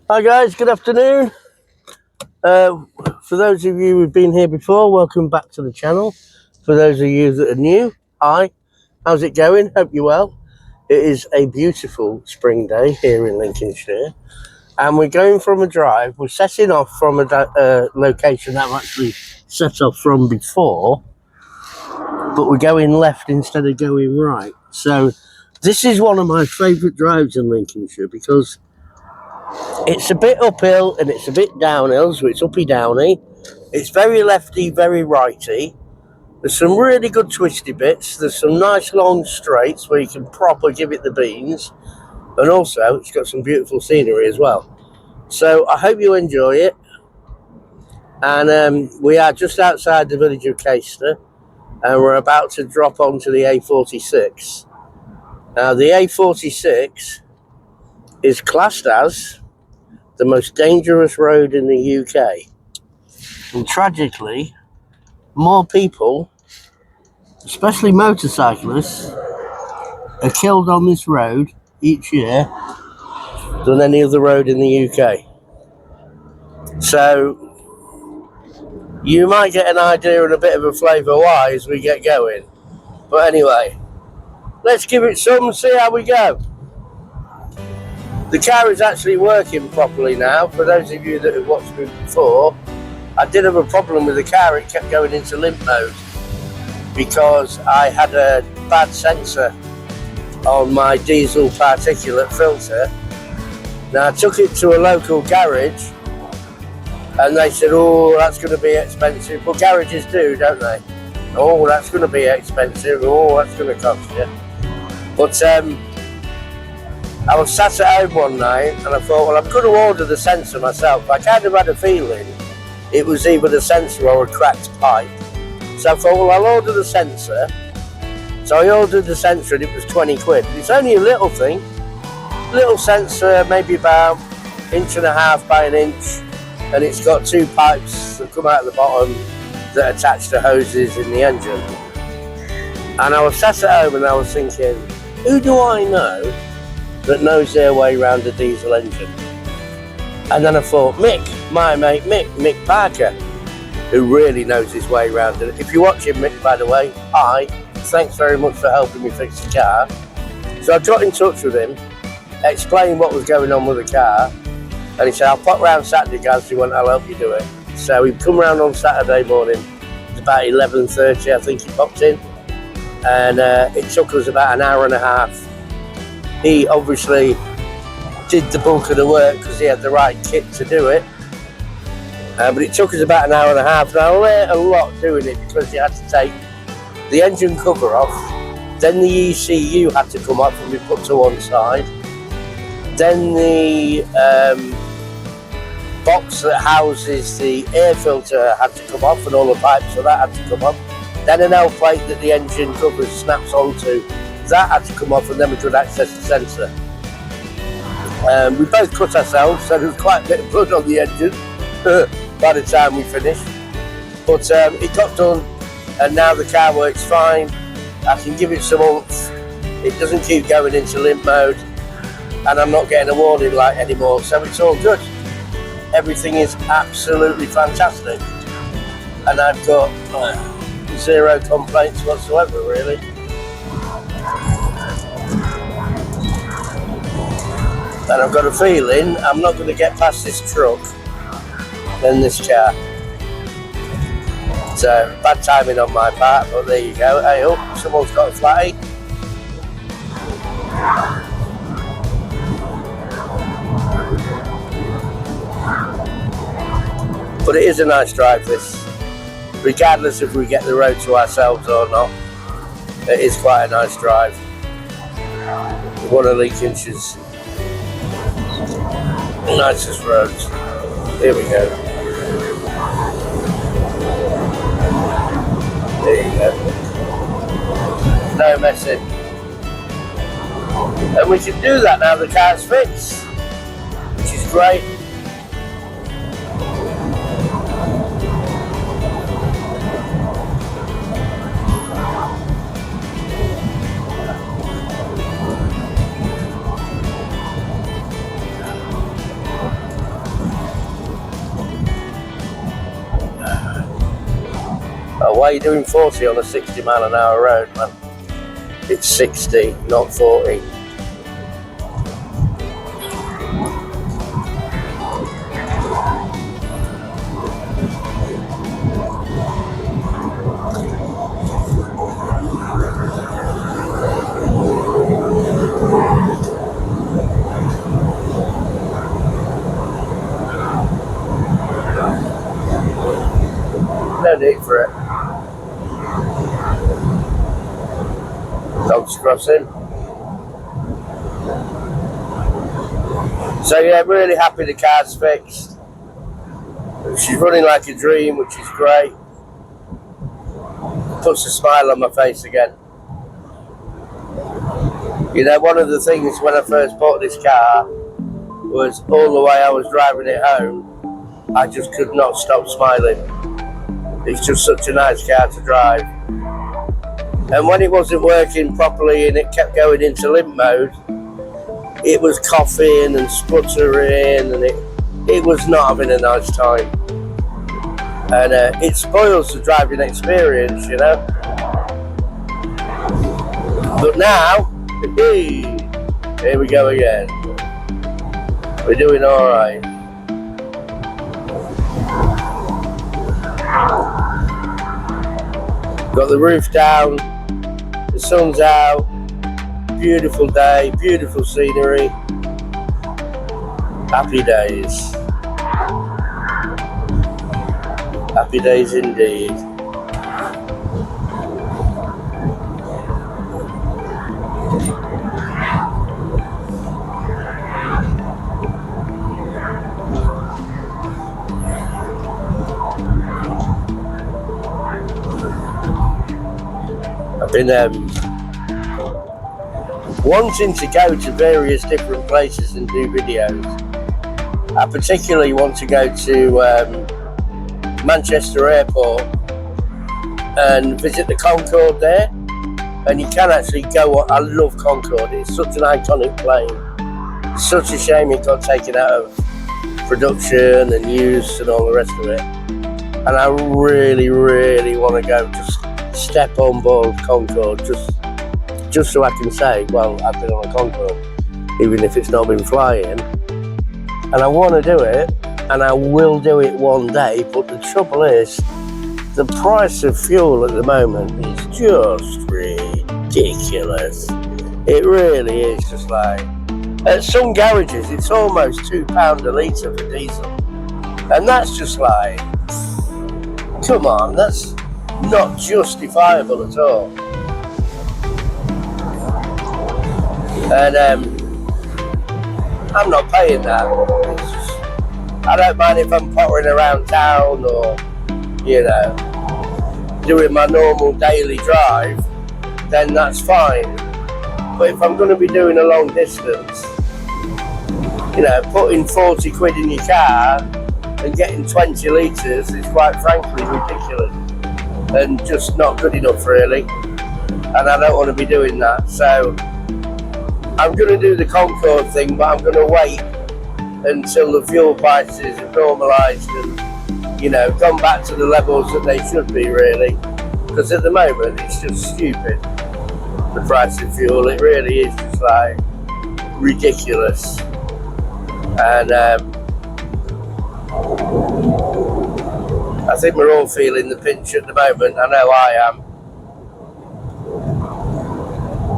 Hi guys, good afternoon. For those of you who've been here before, welcome back to the channel. For those of you that are new, hi, how's it going? Hope you're well. It is a beautiful spring day here in Lincolnshire, and we're going from a drive. We're setting off from a location that I've actually set off from before, but we're going left instead of going right. So this is one of my favourite drives in Lincolnshire because it's a bit uphill and it's a bit downhill, so it's uppy downy. It's very lefty, very righty. There's some really good twisty bits. There's some nice long straights where you can proper give it the beans. And also, it's got some beautiful scenery as well. So I hope you enjoy it. And we are just outside the village of Caister, and we're about to drop onto the A46. Now, the A46 is classed as the most dangerous road in the UK. And tragically, more people, especially motorcyclists, are killed on this road each year than any other road in the UK. So you might get an idea and a bit of a flavour why as we get going. But anyway, let's give it some and see how we go. The car is actually working properly now. For those of you that have watched me before, I did have a problem with the car. It kept going into limp mode because I had a bad sensor on my diesel particulate filter. Now I took it to a local garage and they said, oh, that's going to be expensive. Well, garages do, don't they? Oh, that's going to be expensive. Oh, that's going to cost you. But I was sat at home one night and I thought, well, I'm going to order the sensor myself. I kind of had a feeling it was either the sensor or a cracked pipe. So I thought, well, I'll order the sensor. So I ordered the sensor and it was 20 quid. It's only a little thing. Little sensor, maybe about 1.5 inches by 1 inch. And it's got 2 pipes that come out of the bottom that attach to hoses in the engine. And I was sat at home and I was thinking, who do I know that knows their way around a diesel engine? And then I thought, my mate Mick Parker, who really knows his way around it. If you're watching, Mick, by the way, hi, thanks very much for helping me fix the car. So I got in touch with him, explained what was going on with the car, and he said, I'll pop round Saturday, guys, if you want, I'll help you do it. So he come round on Saturday morning, it's about 11:30, I think he popped in, and it took us about an hour and a half. He obviously did the bulk of the work because he had the right kit to do it. But it took us about an hour and a half, and I learned a lot doing it because you had to take the engine cover off, then the ECU had to come off and be put to one side, then the box that houses the air filter had to come off and all the pipes for that had to come off, then an L plate that the engine cover snaps onto, that had to come off, and then we could access the sensor. We both cut ourselves, so there was quite a bit of blood on the engine by the time we finished. But it got done, and now the car works fine. I can give it some oomph. It doesn't keep going into limp mode, and I'm not getting a warning light anymore, so it's all good. Everything is absolutely fantastic, and I've got zero complaints whatsoever, really. And I've got a feeling I'm not going to get past this truck than this car. So, bad timing on my part, but there you go. Hey, oh, someone's got a flatty. But it is a nice drive, this. Regardless if we get the road to ourselves or not, it is quite a nice drive. One of Lincolnshire's nicest roads. Here we go. There you go. No messing. And we can do that now the car's fixed, which is great. why are you doing 40 on a 60-mile-an-hour road, man? It's 60, not 40. No need for it. Dogs crossing. So yeah, I'm really happy the car's fixed. She's running like a dream, which is great. Puts a smile on my face again. You know, one of the things when I first bought this car was all the way I was driving it home, I just could not stop smiling. It's just such a nice car to drive. And when it wasn't working properly and it kept going into limp mode, it was coughing and sputtering, and it was not having a nice time. And it spoils the driving experience, you know. But now, here we go again. We're doing all right. Got the roof down, the sun's out, beautiful day, beautiful scenery, happy days. Happy days indeed. I've been wanting to go to various different places and do videos. I particularly want to go to Manchester Airport and visit the Concorde there. And you can actually go, I love Concorde, it's such an iconic plane. It's such a shame it got taken out of production and use and all the rest of it. And I really, really want to go, just step on board Concorde, just so I can say, well, I've been on a Concorde, even if it's not been flying. And I want to do it, and I will do it one day, but the trouble is, the price of fuel at the moment is just ridiculous. It really is. Just like, at some garages, it's almost £2 a litre for diesel. And that's just like, come on, that's not justifiable at all. And I'm not paying that. It's just, I don't mind if I'm pottering around town or, you know, doing my normal daily drive, then that's fine. But if I'm going to be doing a long distance, you know, putting 40 quid in your car and getting 20 litres is quite frankly ridiculous and just not good enough really. And I don't want to be doing that. So I'm going to do the Concorde thing, but I'm going to wait until the fuel prices have normalised and, you know, gone back to the levels that they should be really. Because at the moment it's just stupid, the price of fuel. It really is just like ridiculous. And I think we're all feeling the pinch at the moment. I know I am.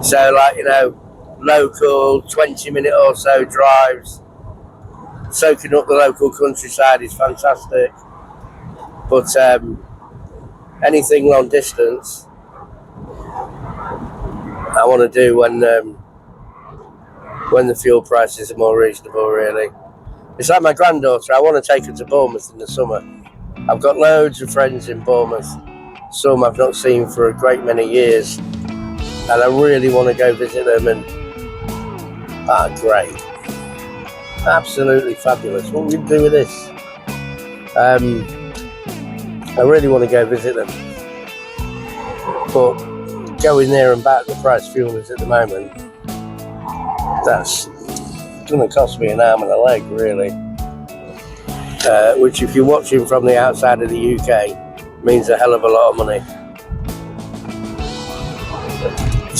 So like, you know, local 20-minute or so drives, soaking up the local countryside is fantastic. But anything long distance, I want to do when the fuel prices are more reasonable really. It's like my granddaughter, I want to take her to Bournemouth in the summer. I've got loads of friends in Bournemouth, some I've not seen for a great many years, and I really want to go visit them. And great, absolutely fabulous. What we do with this? I really want to go visit them, but going there and back, the price fuel is at the moment, that's going to cost me an arm and a leg really, which if you're watching from the outside of the UK means a hell of a lot of money.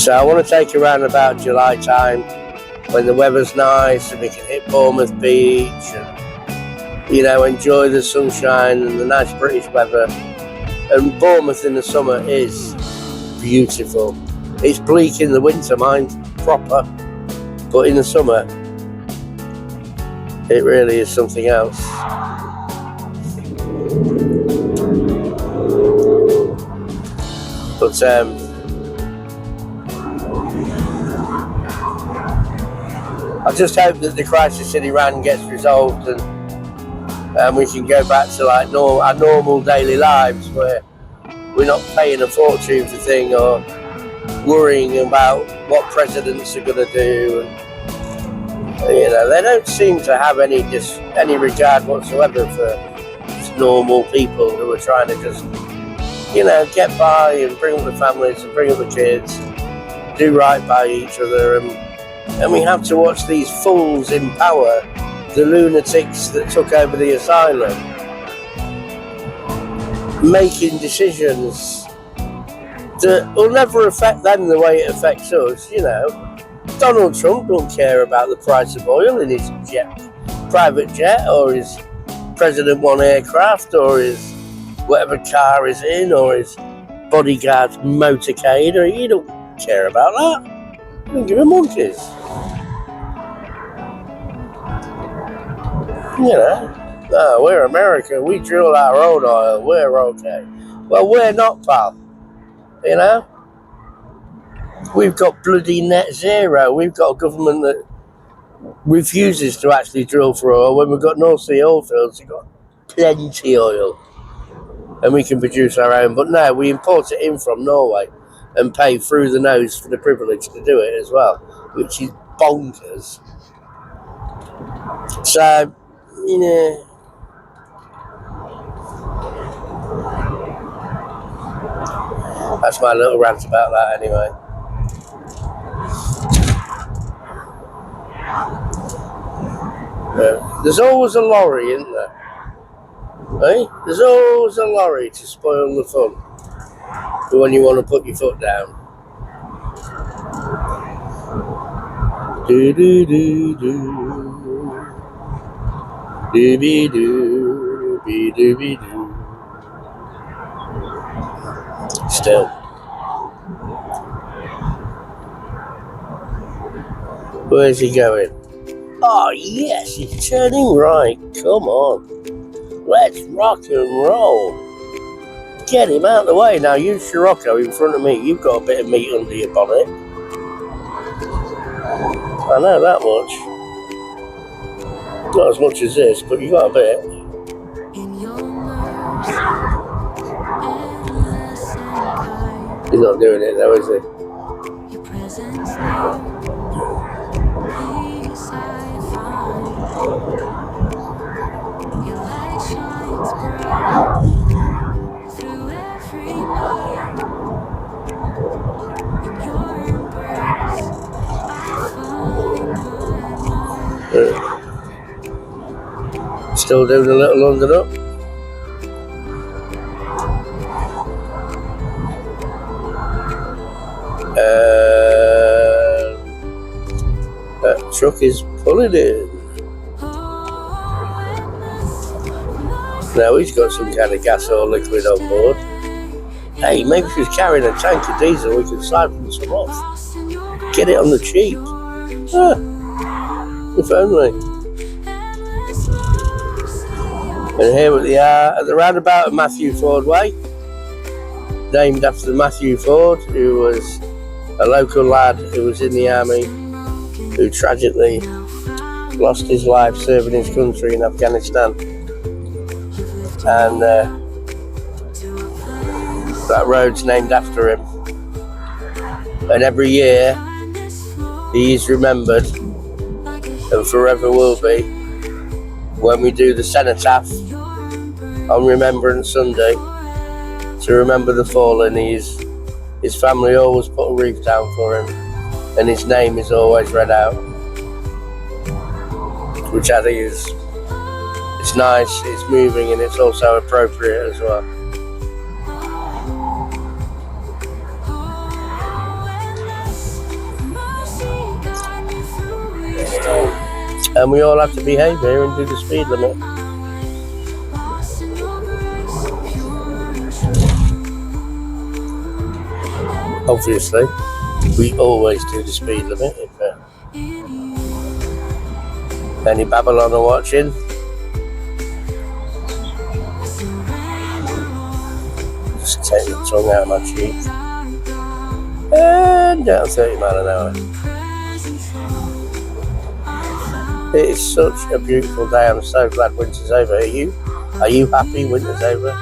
So I want to take you around about July time when the weather's nice and we can hit Bournemouth Beach and, you know, enjoy the sunshine and the nice British weather. And Bournemouth in the summer is beautiful. It's bleak in the winter, mind, proper, but in the summer it really is something else. But I just hope that the crisis in Iran gets resolved and we can go back to like our normal daily lives where we're not paying a fortune for things or worrying about what presidents are going to do. And, you know, they don't seem to have any regard whatsoever for just normal people who are trying to just, you know, get by and bring up the families and bring up the kids, do right by each other. And we have to watch these fools in power, the lunatics that took over the asylum, making decisions that will never affect them the way it affects us. You know, Donald Trump don't care about the price of oil in his private jet, or his President One aircraft, or his whatever car is in, or his bodyguard's motorcade, or he don't care about that. He don't give a monkeys. You know, no, we're America, we drill our own oil, we're okay. Well, we're not, pal. You know? We've got bloody net zero. We've got a government that refuses to actually drill for oil. When we've got North Sea oil fields, we've got plenty oil. And we can produce our own. But no, we import it in from Norway and pay through the nose for the privilege to do it as well, which is bonkers. So, you know, that's my little rant about that anyway. There's always a lorry, isn't there? Eh? There's always a lorry to spoil the fun when you want to put your foot down. Do do do do. Dooby doo, be dooby doo. Still. Where's he going? Oh yes, he's turning right. Come on. Let's rock and roll. Get him out of the way. Now you Scirocco in front of me. You've got a bit of meat under your bonnet. I know that much. Not as much as this, but you got a bit. He's not doing it though, is he? Still doing a little London up. That truck is pulling in. Now he's got some kind of gas or liquid on board. Hey, maybe if he's carrying a tank of diesel, we could siphon some off. Get it on the cheap. If only. And here we are at the roundabout of Matthew Ford Way, named after Matthew Ford, who was a local lad who was in the army, who tragically lost his life serving his country in Afghanistan. And that road's named after him. And every year he is remembered, and forever will be, when we do the cenotaph on Remembrance Sunday to remember the fallen. His family always put a wreath down for him, and his name is always read out, which I think is it's nice, it's moving, and it's also appropriate as well. And we all have to behave here and do the speed limit. Obviously, we always do the speed limit. If any Babylon are watching, just take the tongue out of my cheek and down 30 miles an hour. It is such a beautiful day. I'm so glad winter's over. Are you? Are you happy winter's over?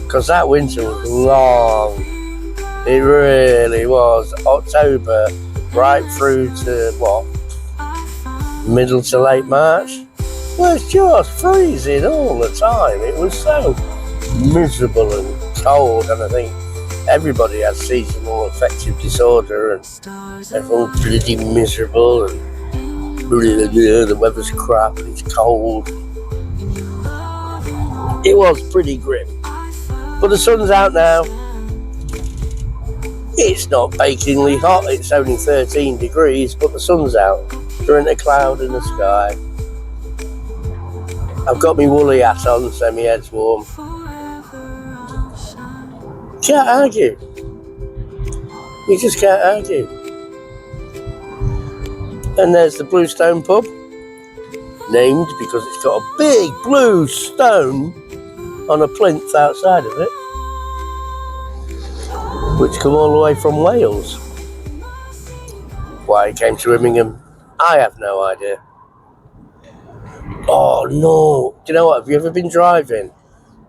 Because that winter was long. It really was. October right through to what? Middle to late March. It was just freezing all the time. It was so miserable and cold, and I think everybody has seasonal affective disorder and everyone's bloody miserable and the weather's crap and it's cold. It was pretty grim. But the sun's out now. It's not bakingly hot, it's only 13 degrees, but the sun's out. There ain't a cloud in the sky. I've got my woolly hat on, so my head's warm. Can't argue. You just can't argue. And there's the Bluestone pub, named because it's got a big blue stone on a plinth outside of it, which come all the way from Wales. Why it came to Immingham, I have no idea. Oh no, do you know what, have you ever been driving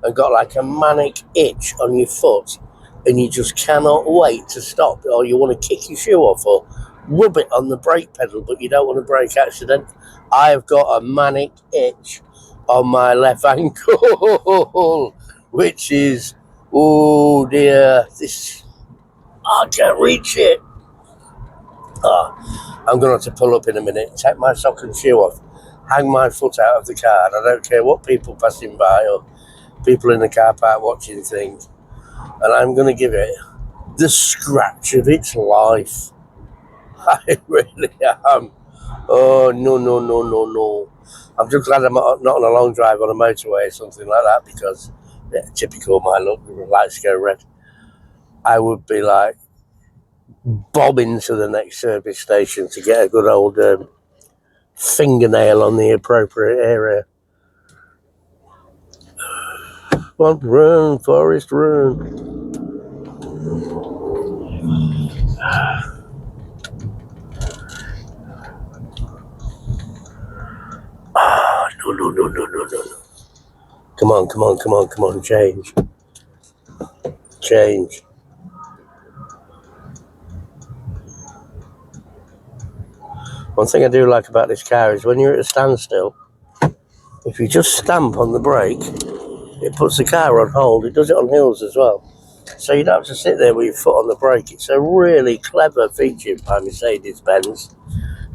and got like a manic itch on your foot and you just cannot wait to stop, or you want to kick your shoe off or rub it on the brake pedal but you don't want to brake accident? I have got a manic itch on my left ankle which is, oh dear, this, I can't reach it. I'm going to have to pull up in a minute, take my sock and shoe off, hang my foot out of the car, and I don't care what people passing by or people in the car park watching things, and I'm going to give it the scratch of its life. I really am. Oh, no. I'm just glad I'm not on a long drive on a motorway or something like that, because, yeah, typical my luck, the lights go red. I would be like bobbing to the next service station to get a good old fingernail on the appropriate area. Well, run, Forest, run. No. Come on, change. One thing I do like about this car is when you're at a standstill, if you just stamp on the brake, it puts the car on hold. It does it on hills as well. So you don't have to sit there with your foot on the brake. It's a really clever feature by Mercedes-Benz.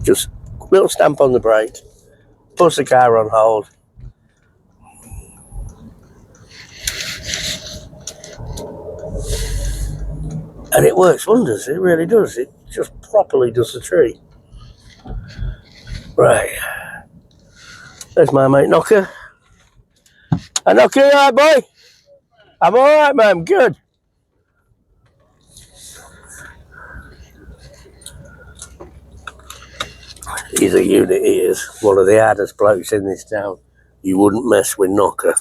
Just a little stamp on the brake, puts the car on hold. And it works wonders, it really does. It just properly does the trick. Right. There's my mate Knocker. Hey, Knocker, you alright, boy? I'm alright, man, good. He's a unit, he is. One of the hardest blokes in this town. You wouldn't mess with Knocker.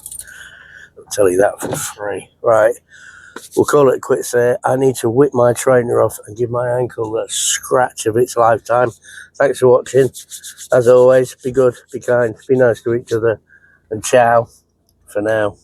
I'll tell you that for free. Right. We'll call it quits there. I need to whip my trainer off and give my ankle the scratch of its lifetime. Thanks for watching. As always, be good, be kind, be nice to each other, and ciao for now.